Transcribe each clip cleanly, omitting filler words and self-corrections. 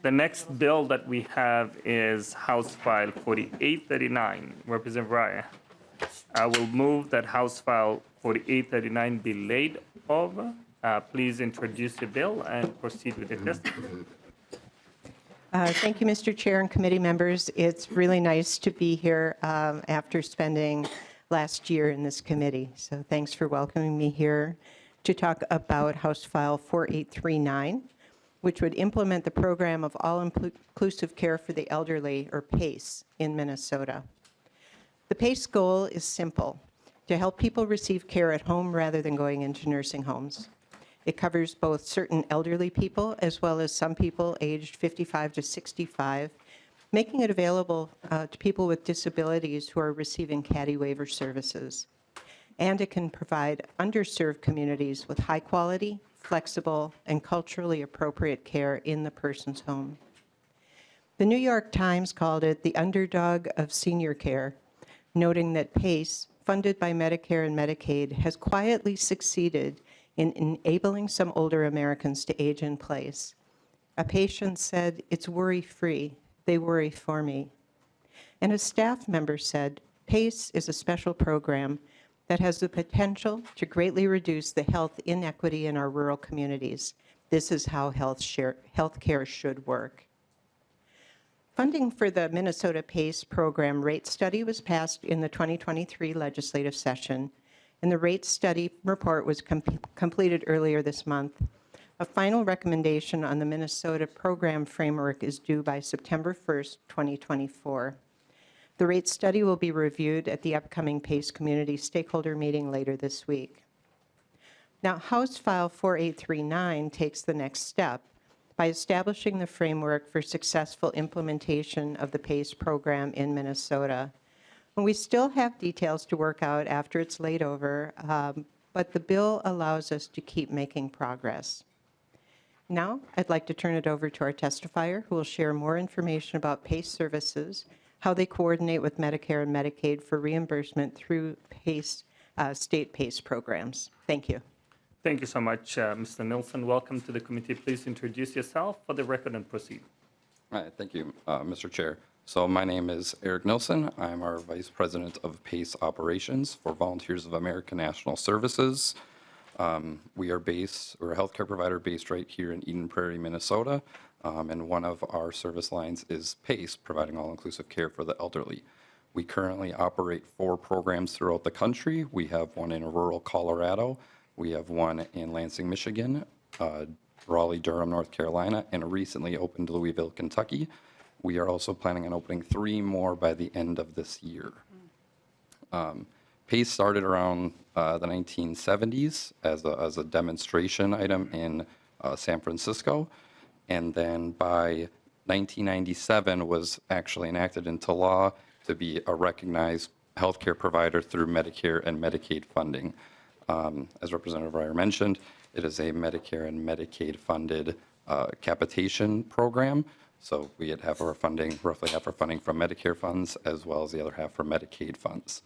The next bill that we have is House File 4839. Representative Raya. I will move that House File 4839 be laid over. Please introduce the bill and proceed with the testimony. Thank you, Mr. Chair and committee members. It's really nice to be here after spending last year in this committee. So thanks for welcoming me here to talk about House File 4839, which would implement the program of all-inclusive care for the elderly, or PACE, in Minnesota. The PACE goal is simple: to help people receive care at home rather than going into nursing homes. It covers both certain elderly people as well as some people aged 55 to 65, making it available to people with disabilities who are receiving CADI waiver services. And it can provide underserved communities with high quality, flexible, and culturally appropriate care in the person's home. The New York Times called it the underdog of senior care, noting that PACE, funded by Medicare and Medicaid, has quietly succeeded in enabling some older Americans to age in place. A patient said, "It's worry-free. They worry for me." And a staff member said, "PACE is a special program that has the potential to greatly reduce the health inequity in our rural communities. This is how health care should work." Funding for the Minnesota PACE program rate study was passed in the 2023 legislative session, and the rate study report was completed earlier this month. A final recommendation on the Minnesota program framework is due by September 1st, 2024. The rate study will be reviewed at the upcoming PACE community stakeholder meeting later this week. Now, House File 4839 takes the next step by establishing the framework for successful implementation of the PACE program in Minnesota. And we still have details to work out after it's laid over, but the bill allows us to keep making progress. Now, I'd like to turn it over to our testifier, who will share more information about PACE services, how they coordinate with Medicare and Medicaid for reimbursement through PACE, state PACE programs. Thank you. Thank you so much, Mr. Nilsson. Welcome to the committee. Please introduce yourself for the record and proceed. All right, thank you, Mr. Chair. So my name is Eric Nilsson. I'm our Vice President of PACE Operations for Volunteers of American National Services. We're a healthcare provider based right here in Eden Prairie, Minnesota, and one of our service lines is PACE, providing all-inclusive care for the elderly. We currently operate 4 programs throughout the country. We have one in rural Colorado, we have one in Lansing, Michigan, Raleigh, Durham, North Carolina, and recently opened Louisville, Kentucky. We are also planning on opening 3 more by the end of this year. PACE started around the 1970s as a demonstration item in San Francisco, and then by 1997 was actually enacted into law to be a recognized healthcare provider through Medicare and Medicaid funding. As Representative Ryer mentioned, it is a Medicare and Medicaid funded capitation program. So we have our funding, roughly half our funding from Medicare funds, as well as the other half from Medicaid funds.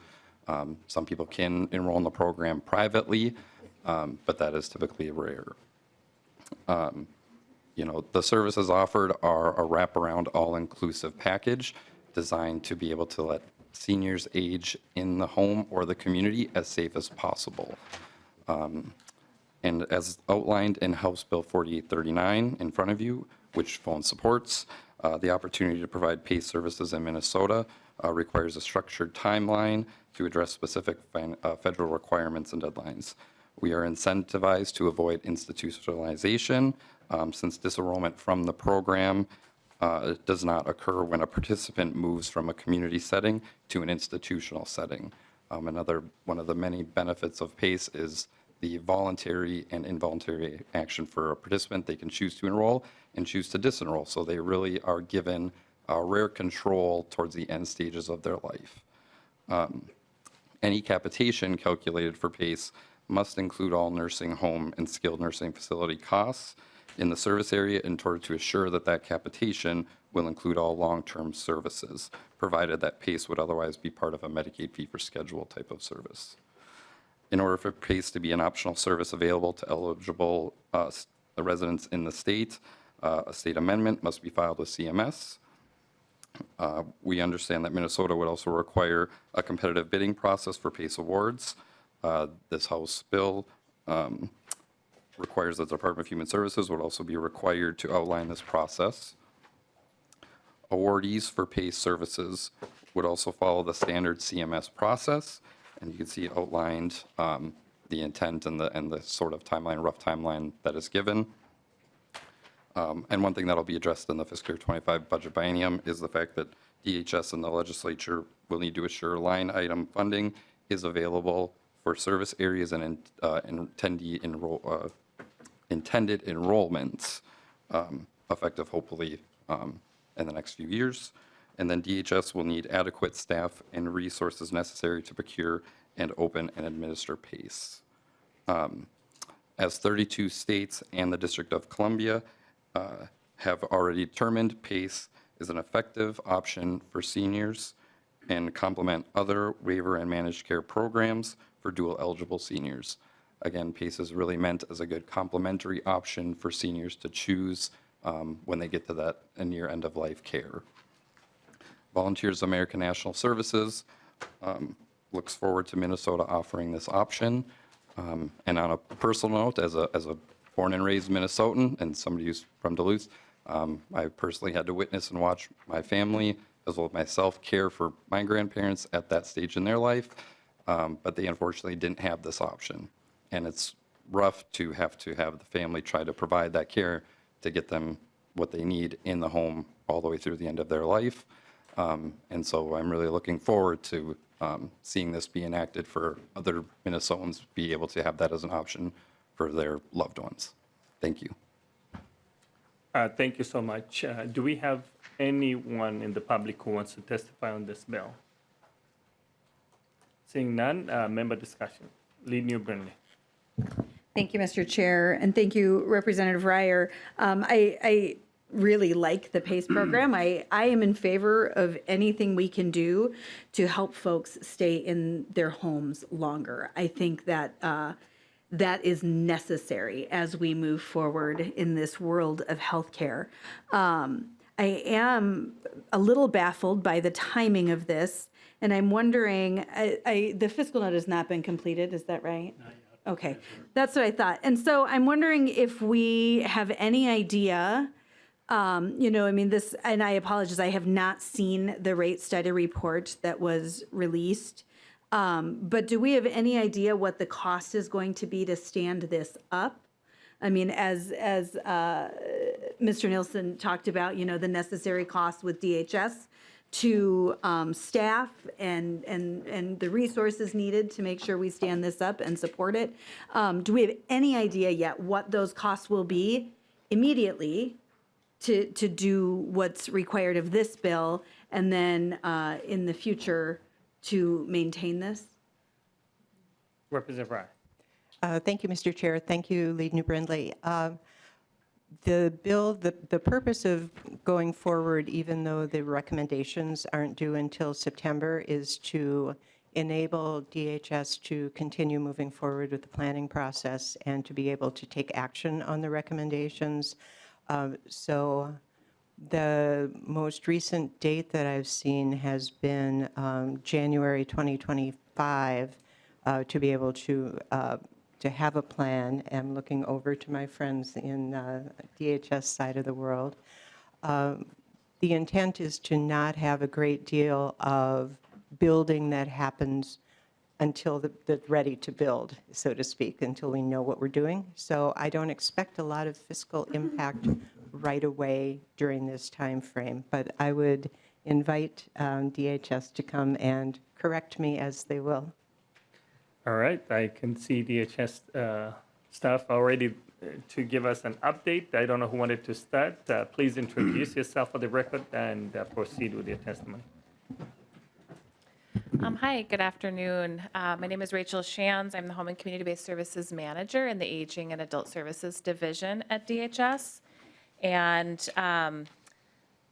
Some people can enroll in the program privately, but that is typically rare. The services offered are a wraparound all-inclusive package designed to be able to let seniors age in the home or the community as safe as possible. And as outlined in House Bill 4839 in front of you, which phone supports, the opportunity to provide PACE services in Minnesota requires a structured timeline to address specific federal requirements and deadlines. We are incentivized to avoid institutionalization since disenrollment from the program does not occur when a participant moves from a community setting to an institutional setting. One of the many benefits of PACE is the voluntary and involuntary action for a participant. They can choose to enroll and choose to disenroll, so they really are given rare control towards the end stages of their life. Any capitation calculated for PACE must include all nursing home and skilled nursing facility costs in the service area in order to assure that that capitation will include all long-term services, provided that PACE would otherwise be part of a Medicaid fee-for-schedule type of service. In order for PACE to be an optional service available to eligible residents in the state, A state amendment must be filed with CMS. We understand that Minnesota would also require a competitive bidding process for PACE awards. This House bill requires that the Department of Human Services would also be required to outline this process. Awardees for PACE services would also follow the standard CMS process, and you can see outlined the intent and the sort of timeline, rough timeline that is given. And one thing that will be addressed in the fiscal year 25 budget biennium is the fact that DHS and the legislature will need to assure line item funding is available for service areas and intended enrollments, effective hopefully in the next few years. And then DHS will need adequate staff and resources necessary to procure and open and administer PACE. As 32 states and the District of Columbia have already determined PACE is an effective option for seniors and complement other waiver and managed care programs for dual eligible seniors. Again, PACE is really meant as a good complementary option for seniors to choose when they get to that near end of life care. Volunteers American National Services looks forward to Minnesota offering this option. And on a personal note, as a born and raised Minnesotan and somebody who's from Duluth, I personally had to witness and watch my family, as well as myself, care for my grandparents at that stage in their life, but they unfortunately didn't have this option. And it's rough to have the family try to provide that care to get them what they need in the home all the way through the end of their life. And so I'm really looking forward to seeing this be enacted for other Minnesotans be able to have that as an option for their loved ones. Thank you. Thank you so much. Do we have anyone in the public who wants to testify on this bill? Seeing none, member discussion. Lead New Brinley. Thank you, Mr. Chair, and thank you, Representative Ryer. I really like the PACE program. I am in favor of anything we can do to help folks stay in their homes longer. I think that that is necessary as we move forward in this world of healthcare. I am a little baffled by the timing of this, and I'm wondering, the fiscal note has not been completed, is that right? Not yet. Okay, that's what I thought. And so I'm wondering if we have any idea, this, and I apologize, I have not seen the rate study report that was released. But do we have any idea what the cost is going to be to stand this up? I mean, as Mr. Nielsen talked about, the necessary costs with DHS to staff and the resources needed to make sure we stand this up and support it. Do we have any idea yet what those costs will be immediately to do what's required of this bill, and then in the future to maintain this? Representative Rye. Thank you, Mr. Chair. Thank you, Lead New Brindley. The bill, the purpose of going forward, even though the recommendations aren't due until September, is to enable DHS to continue moving forward with the planning process and to be able to take action on the recommendations. So the most recent date that I've seen has been January 2025 to be able to have a plan. I'm looking over to my friends in DHS side of the world. The intent is to not have a great deal of building that happens until the ready to build, so to speak, until we know what we're doing. So I don't expect a lot of fiscal impact right away during this time frame, but I would invite DHS to come and correct me as they will. All right, I can see DHS staff already to give us an update. I don't know who wanted to start. Please introduce yourself for the record and proceed with your testimony. Hi, good afternoon. My name is Rachel Shands. I'm the Home and Community-Based Services Manager in the Aging and Adult Services Division at DHS. And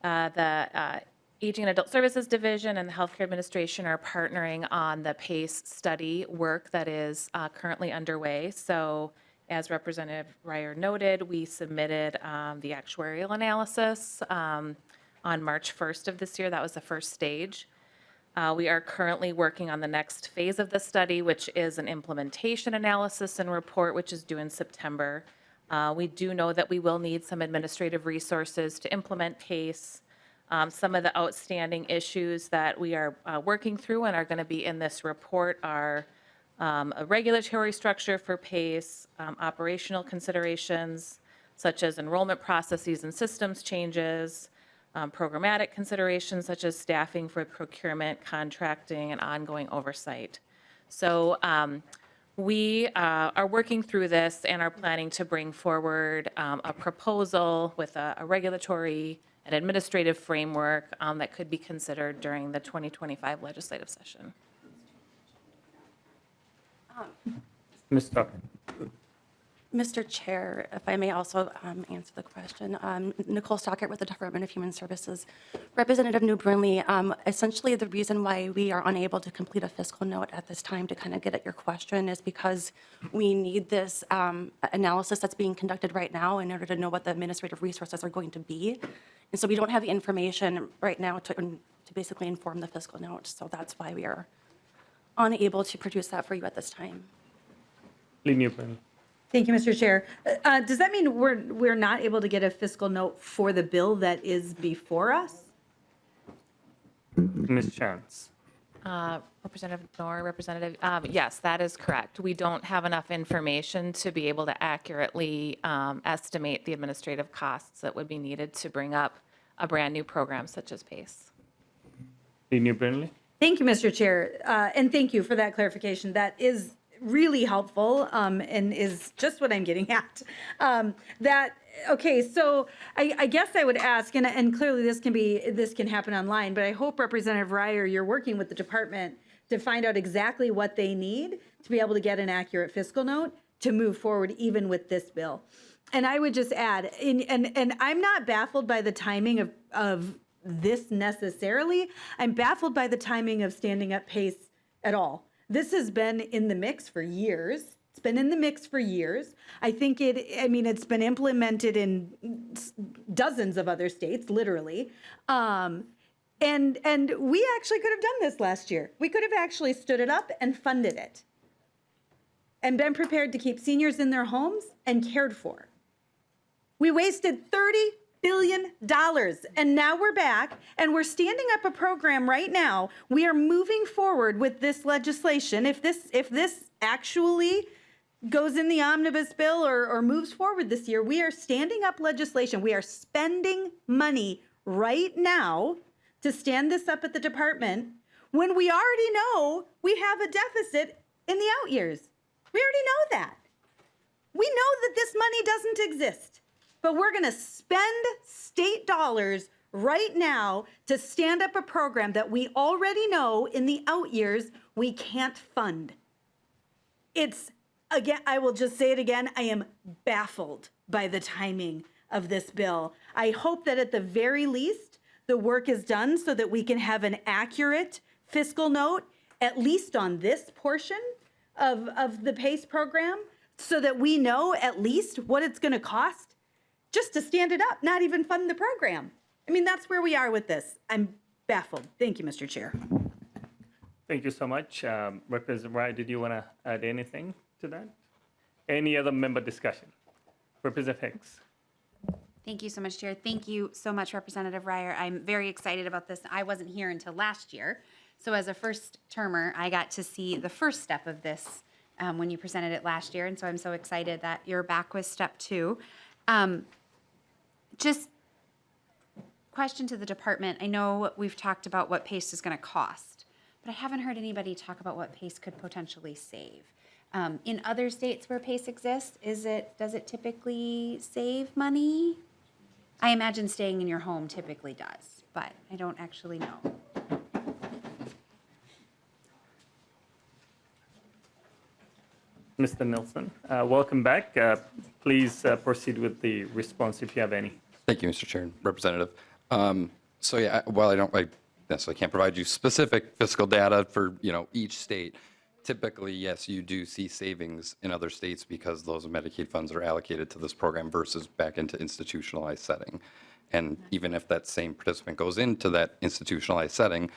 the Aging and Adult Services Division and the Healthcare Administration are partnering on the PACE study work that is currently underway. So As Representative Ryer noted, we submitted the actuarial analysis on March 1st of this year. That was the first stage. We are currently working on the next phase of the study, which is an implementation analysis and report, which is due in September. We do know that we will need some administrative resources to implement PACE. Some of the outstanding issues that we are working through and are going to be in this report are a regulatory structure for PACE, operational considerations such as enrollment processes and systems changes, programmatic considerations such as staffing for procurement, contracting, and ongoing oversight. So we are working through this and are planning to bring forward a proposal with a regulatory and administrative framework that could be considered during the 2025 legislative session. Ms. Tucker. Mr. Chair, if I may also answer the question. Nicole Stockert with the Department of Human Services. Representative New Burnley, essentially the reason why we are unable to complete a fiscal note at this time to kind of get at your question is because we need this analysis that's being conducted right now in order to know what the administrative resources are going to be. And so we don't have the information right now to basically inform the fiscal note. So that's why we are unable to produce that for you at this time. Lee New Burnley. Thank you, Mr. Chair. Does that mean we're not able to get a fiscal note for the bill that is before us? Ms. Chance. Representative Knorr, Representative, yes, that is correct. We don't have enough information to be able to accurately estimate the administrative costs that would be needed to bring up a brand-new program such as PACE. Lee New Burnley. Thank you, Mr. Chair, and thank you for that clarification. That is really helpful and is just what I'm getting at. Okay, so I guess I would ask, and clearly this can happen online, but I hope Representative Ryer, you're working with the department to find out exactly what they need to be able to get an accurate fiscal note to move forward even with this bill. And I would just add, and I'm not baffled by the timing of this necessarily. I'm baffled by the timing of standing up PACE at all. This has been in the mix for years. It's been in the mix for years. I think it's been implemented in dozens of other states, literally. And we actually could have done this last year. We could have actually stood it up and funded it and been prepared to keep seniors in their homes and cared for. We wasted $30 billion, and now we're back, and we're standing up a program right now. We are moving forward with this legislation. If this actually goes in the omnibus bill or moves forward this year, we are standing up legislation. We are spending money right now to stand this up at the department when we already know we have a deficit in the out years. We already know that. We know that this money doesn't exist. But we're going to spend state dollars right now to stand up a program that we already know in the out years we can't fund. Again, I will just say it again, I am baffled by the timing of this bill. I hope that at the very least, the work is done so that we can have an accurate fiscal note, at least on this portion of the PACE program, so that we know at least what it's going to cost just to stand it up, not even fund the program. I mean, that's where we are with this. I'm baffled. Thank you, Mr. Chair. Thank you so much. Representative Ryer, did you want to add anything to that? Any other member discussion? Representative Hicks. Thank you so much, Chair. Thank you so much, Representative Ryer. I'm very excited about this. I wasn't here until last year. So as a first termer, I got to see the first step of this when you presented it last year. And so I'm so excited that you're back with step 2. Just question to the department. I know we've talked about what PACE is going to cost, but I haven't heard anybody talk about what PACE could potentially save. In other states where PACE exists, does it typically save money? I imagine staying in your home typically does, but I don't actually know. Mr. Nilsson, welcome back. Please proceed with the response if you have any. Thank you, Mr. Chair and Representative. So yeah, while I necessarily can't provide you specific fiscal data for each state, Typically, yes, you do see savings in other states because those Medicaid funds are allocated to this program versus back into institutionalized setting. And even if that same participant goes into that institutionalized setting,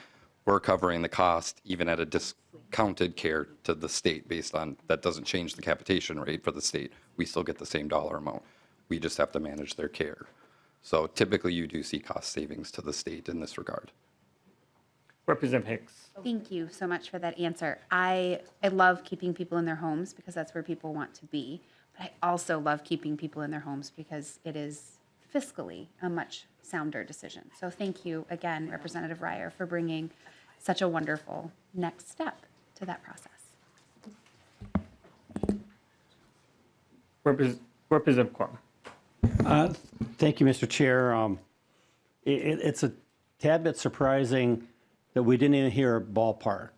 we're covering the cost even at a discounted care to the state based on, that doesn't change the capitation rate for the state. We still get the same dollar amount. We just have to manage their care. So typically you do see cost savings to the state in this regard. Representative Hicks. Thank you so much for that answer. I love keeping people in their homes because that's where people want to be. But I also love keeping people in their homes because it is fiscally a much sounder decision. So thank you again, Representative Ryer, for bringing such a wonderful next step to that process. Representative Quam. Thank you, Mr. Chair. It's a tad bit surprising that we didn't even hear a ballpark,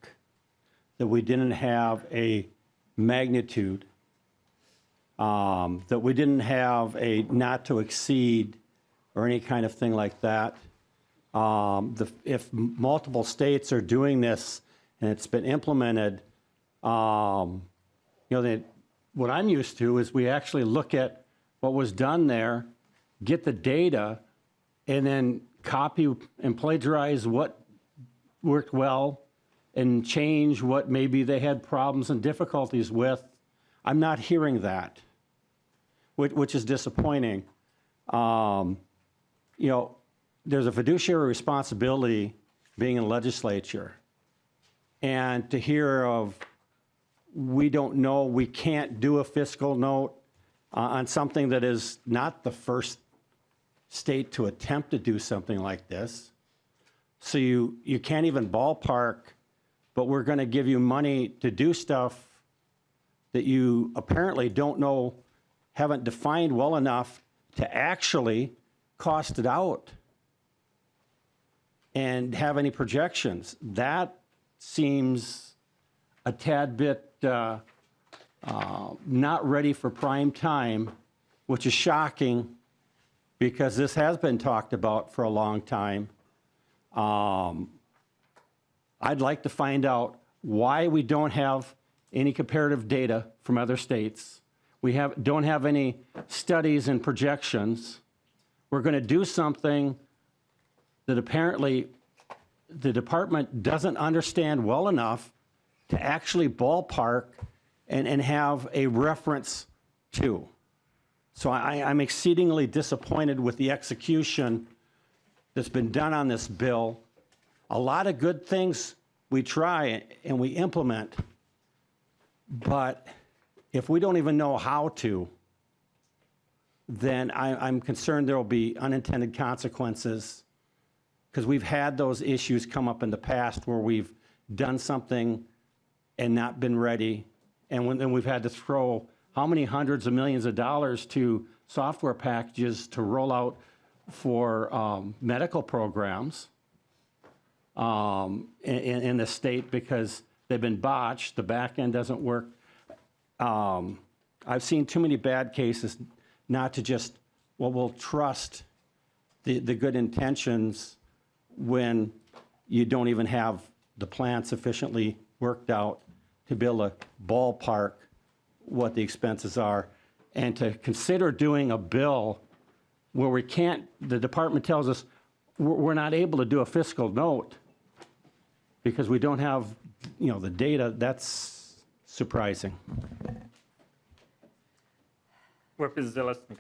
that we didn't have a magnitude, that we didn't have a not to exceed or any kind of thing like that. If multiple states are doing this and it's been implemented, what I'm used to is we actually look at what was done there, get the data, and then copy and plagiarize what worked well and change what maybe they had problems and difficulties with. I'm not hearing that, which is disappointing. There's a fiduciary responsibility being in the legislature, and to hear of, we don't know, we can't do a fiscal note on something that is not the first state to attempt to do something like this. So you can't even ballpark, but we're going to give you money to do stuff that you apparently don't know, haven't defined well enough to actually cost it out and have any projections. That seems a tad bit not ready for prime time, which is shocking because this has been talked about for a long time. I'd like to find out why we don't have any comparative data from other states. We don't have any studies and projections. We're going to do something that apparently the department doesn't understand well enough to actually ballpark and have a reference to. So I'm exceedingly disappointed with the execution that's been done on this bill. A lot of good things we try and we implement, but if we don't even know how to, then I'm concerned there will be unintended consequences, because we've had those issues come up in the past where we've done something and not been ready, and then we've had to throw how many hundreds of millions of dollars to software packages to roll out for medical programs in the state because they've been botched, the back end doesn't work. I've seen too many bad cases not to just, we'll trust the good intentions when you don't even have the plan sufficiently worked out to be able to ballpark what the expenses are, and to consider doing a bill where we can't, the department tells us we're not able to do a fiscal note because we don't have, the data. That's surprising. Representative Zelesnik.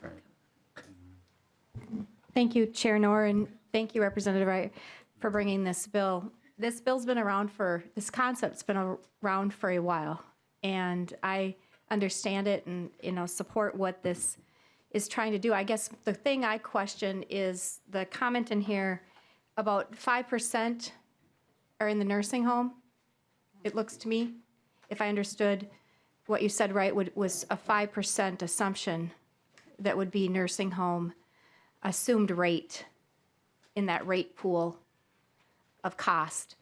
Thank you, Chair Knorr, and thank you, Representative Wright, for bringing this bill. This bill's been around this concept's been around for a while, and I understand it and, support what this is trying to do. I guess the thing I question is the comment in here about 5% are in the nursing home. It looks to me, if I understood what you said right, was a 5% assumption that would be nursing home assumed rate in that rate pool of cost.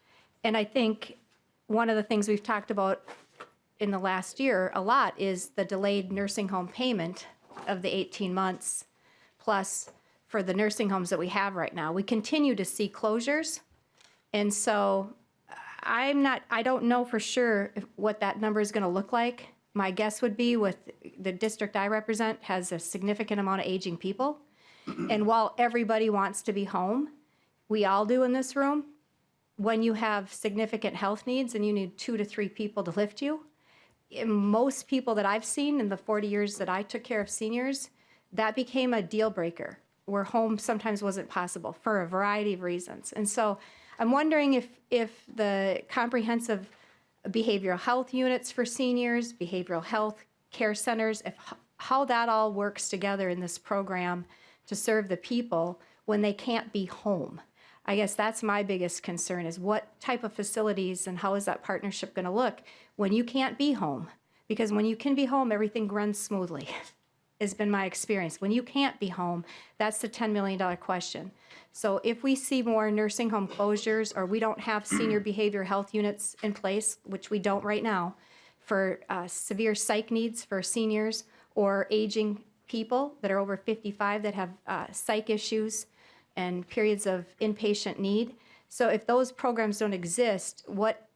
And I think one of the things we've talked about in the last year a lot is the delayed nursing home payment of the 18 months plus for the nursing homes that we have right now. We continue to see closures. And so I don't know for sure what that number is going to look like. My guess would be with the district I represent has a significant amount of aging people. And while everybody wants to be home, we all do in this room, when you have significant health needs and you need 2 to 3 people to lift you, most people that I've seen in the 40 years that I took care of seniors, that became a deal breaker where home sometimes wasn't possible for a variety of reasons. And so I'm wondering if the comprehensive behavioral health units for seniors, behavioral health care centers, how that all works together in this program to serve the people when they can't be home. I guess that's my biggest concern is what type of facilities and how is that partnership going to look when you can't be home? Because when you can be home, everything runs smoothly, has been my experience. When you can't be home, that's the $10 million question. So if we see more nursing home closures or we don't have senior behavioral health units in place, which we don't right now, for severe psych needs for seniors or aging people that are over 55 that have psych issues and periods of inpatient need. So if those programs don't exist, what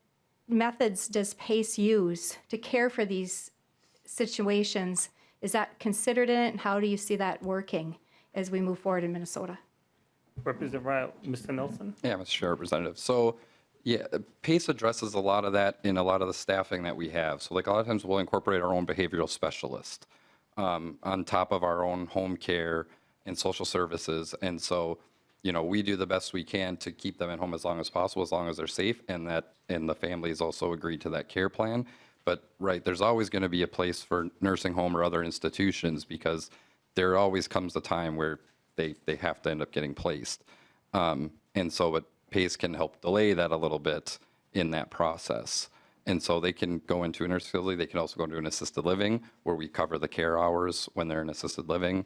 methods does PACE use to care for these situations? Is that considered in it, and how do you see that working as we move forward in Minnesota? Representative Ryle, Mr. Nelson? Yeah, Mr. Chair, Representative. So, yeah, PACE addresses a lot of that in a lot of the staffing that we have. So, like, a lot of times we'll incorporate our own behavioral specialist on top of our own home care and social services. And so, you know, we do the best we can to keep them at home as long as possible, as long as they're safe, and the families also agree to that care plan. But, right, there's always going to be a place for nursing home or other institutions because there always comes a time where they have to end up getting placed. And so what PACE can help delay that a little bit in that process. And so they can go into a nursing facility. They can also go into an assisted living where we cover the care hours when they're in assisted living.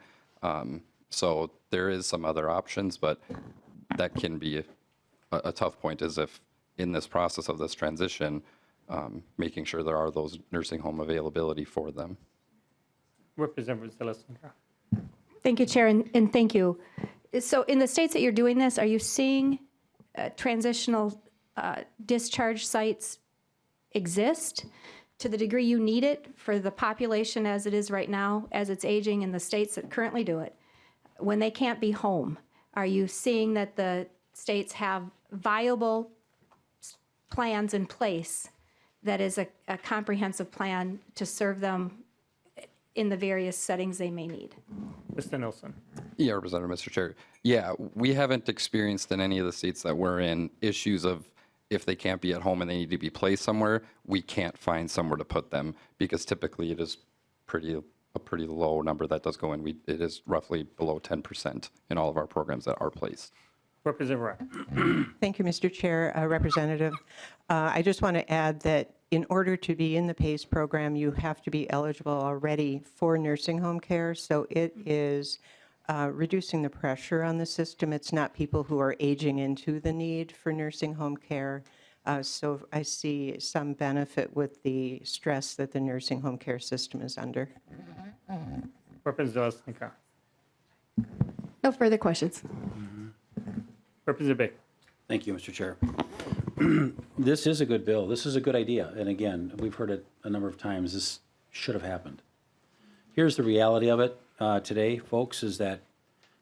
So there is some other options, but that can be a tough point is if in this process of this transition, making sure there are those nursing home availability for them. Representative Zaleska. Thank you, Chair, and thank you. So in the states that you're doing this, are you seeing transitional discharge sites exist to the degree you need it for the population as it is right now, as it's aging in the states that currently do it? When they can't be home, are you seeing that the states have viable plans in place that is a comprehensive plan to serve them in the various settings they may need? Mr. Nelson? Yeah, Representative, Mr. Chair. Yeah, we haven't experienced in any of the states that we're in issues of if they can't be at home and they need to be placed somewhere, we can't find somewhere to put them because typically it is a pretty low number that does go in. It is roughly below 10% in all of our programs that are placed. Representative Ryle. Thank you, Mr. Chair. Representative, I just want to add that in order to be in the PACE program, you have to be eligible already for nursing home care. So it is reducing the pressure on the system. It's not people who are aging into the need for nursing home care. So I see some benefit with the stress that the nursing home care system is under. Representative Zaleska. No further questions. Representative Baker. Thank you, Mr. Chair. This is a good bill. This is a good idea. And again, we've heard it a number of times. This should have happened. Here's the reality of it today, folks, is that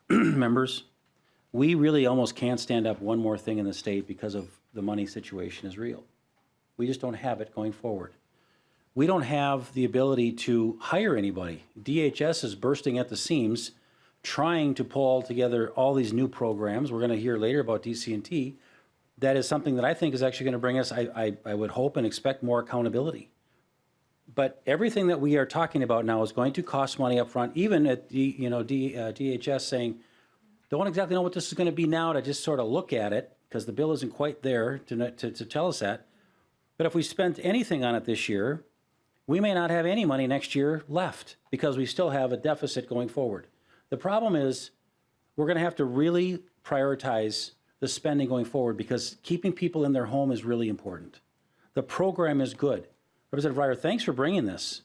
members, we really almost can't stand up one more thing in the state because of the money situation is real. We just don't have it going forward. We don't have the ability to hire anybody. DHS is bursting at the seams, trying to pull together all these new programs. We're going to hear later about DC&T. That is something that I think is actually going to bring us, I would hope and expect, more accountability. But everything that we are talking about now is going to cost money up front, even at DHS saying, don't exactly know what this is going to be now to just sort of look at it, because the bill isn't quite there to tell us that. But if we spent anything on it this year, we may not have any money next year left because we still have a deficit going forward. The problem is we're going to have to really prioritize the spending going forward because keeping people in their home is really important. The program is good. Representative Ryer, thanks for bringing this.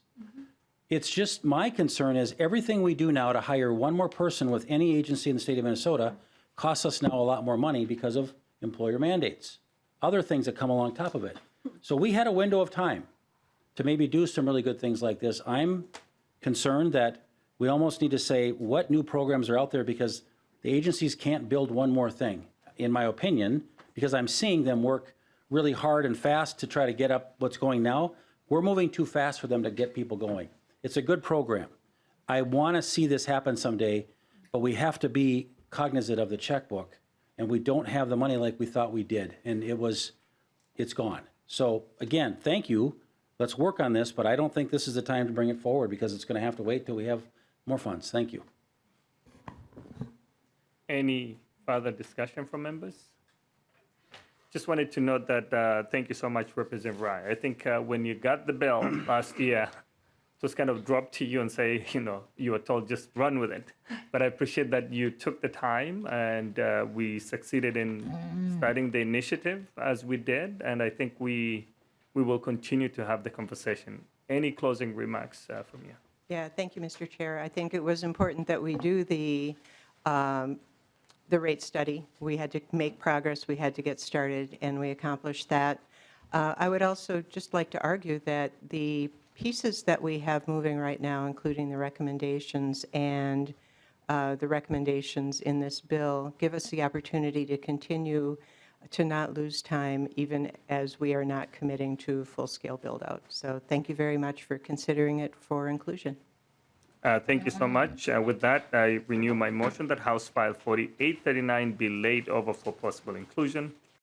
It's just my concern is everything we do now to hire one more person with any agency in the state of Minnesota costs us now a lot more money because of employer mandates. other things that come along top of it. So we had a window of time to maybe do some really good things like this. I'm concerned that we almost need to say what new programs are out there, because the agencies can't build one more thing, in my opinion, because I'm seeing them work really hard and fast to try to get up what's going now. We're moving too fast for them to get people going. It's a good program. I want to see this happen someday, but we have to be cognizant of the checkbook, and we don't have the money like we thought we did, and it's gone. So again, thank you. Let's work on this, but I don't think this is the time to bring it forward, because it's going to have to wait till we have more funds. Thank you. Any further discussion from members? Just wanted to note that, thank you so much, Representative Rye. I think when you got the bill last year, it was kind of dropped to you and say, you were told just run with it. But I appreciate that you took the time, and we succeeded in starting the initiative as we did. And I think we will continue to have the conversation. Any closing remarks from you? Yeah, thank you, Mr. Chair. I think it was important that we do the rate study. We had to make progress, we had to get started, and we accomplished that. I would also just like to argue that the pieces that we have moving right now, including the recommendations and the recommendations in this bill, give us the opportunity to continue to not lose time, even as we are not committing to full-scale build-out. So thank you very much for considering it for inclusion. Thank you so much. With that, I renew my motion that House File 4839 be laid over for possible inclusion.